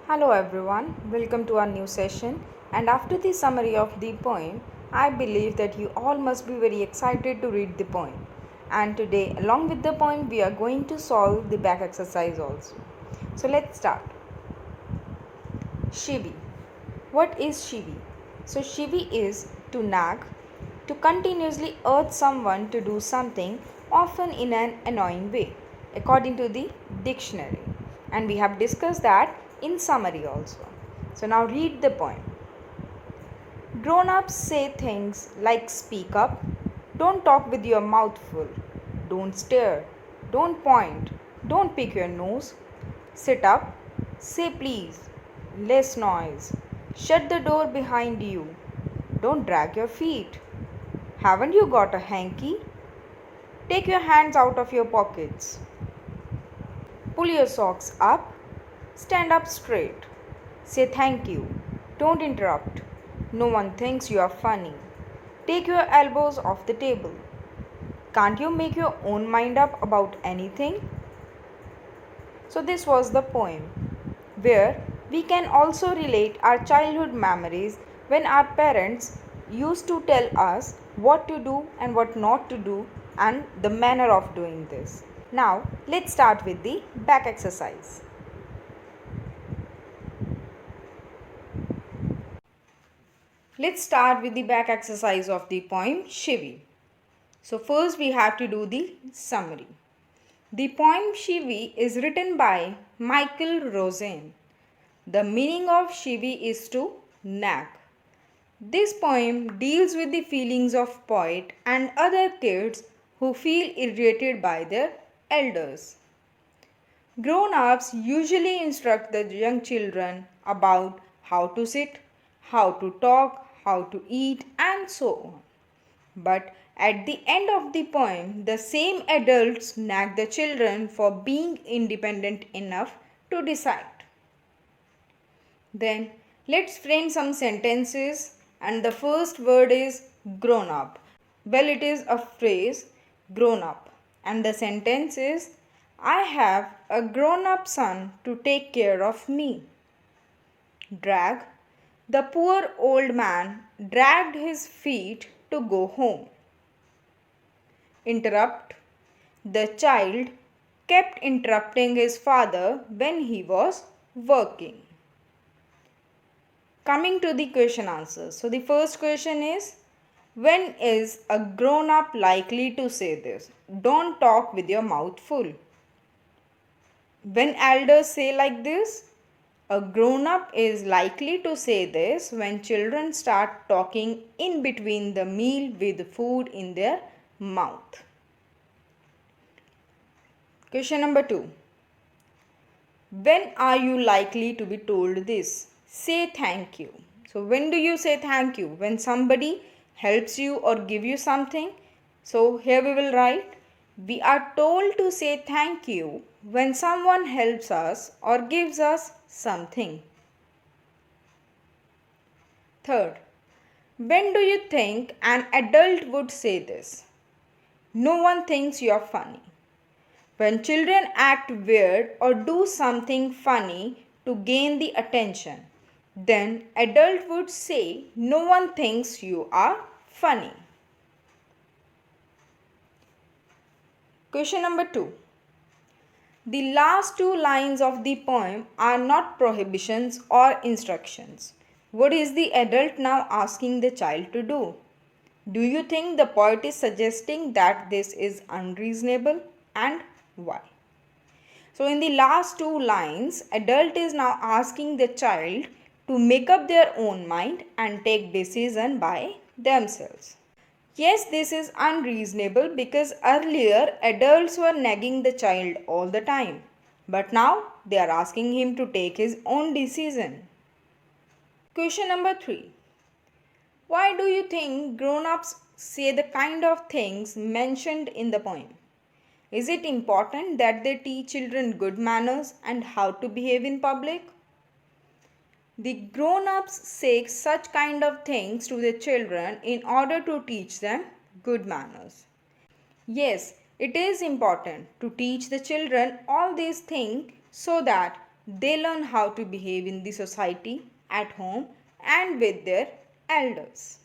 Hello everyone, welcome to our new session. And after the summary of the poem, I believe that you all must be very excited to read the poem. And today, along with the poem, we are going to solve the back exercise also. So let's start. Shivi. What is Shivi? So Shivi is to nag, to continuously urge someone to do something, often in an annoying way, according to the dictionary. And we have discussed that in summary also. So now read the poem. Grown ups say things like speak up, don't talk with your mouth full, don't stare, don't point, don't pick your nose, sit up, say please, less noise, shut the door behind you, don't drag your feet. Haven't you got a hanky? Take your hands out of your pockets. Pull your socks up, stand up straight. Say thank you. Don't interrupt. No one thinks you are funny. Take your elbows off the table. Can't you make your own mind up about anything? So, this was the poem where we can also relate our childhood memories when our parents used to tell us what to do and what not to do and the manner of doing this. Now, let's start with the back exercise. Let's start with the back exercise of the poem Shivi. So first we have to do the summary. The poem Shivi is written by Michael Rosen. The meaning of Shivi is to nag. This poem deals with the feelings of poet and other kids who feel irritated by their elders. Grown-ups usually instruct the young children about how to sit, how to talk, how to eat, and so on. But at the end of the poem, the same adults nag the children for being independent enough to decide. Then let's frame some sentences, and the first word is grown up. Well, it is a phrase grown up, and the sentence is I have a grown up son to take care of me. Drag. The poor old man dragged his feet to go home. Interrupt. The child kept interrupting his father when he was working. Coming to the question answers. So the first question is when is a grown up likely to say this? Don't talk with your mouth full. When elders say like this, a grown up is likely to say this when children start talking in between the meal with food in their mouth. Question number 2. When are you likely to be told this? Say thank you. So when do you say thank you? When somebody helps you or give you something. So here we will write we are told to say thank you when someone helps us or gives us something. Third, when do you think an adult would say this? No one thinks you are funny. When children act weird or do something funny to gain the attention, then adult would say no one thinks you are funny. Question number 2. The last two lines of the poem are not prohibitions or instructions. What is the adult now asking the child to do? Do you think the poet is suggesting that this is unreasonable, and why? So in the last two lines, adult is now asking the child to make up their own mind and take decision by themselves. Yes, this is unreasonable because earlier adults were nagging the child all the time. But now they are asking him to take his own decision. Question number 3. Why do you think grown-ups say the kind of things mentioned in the poem? Is it important that they teach children good manners and how to behave in public? The grown-ups say such kind of things to the children in order to teach them good manners. Yes, it is important to teach the children all these things so that They learn how to behave in the society, at home, and with their elders.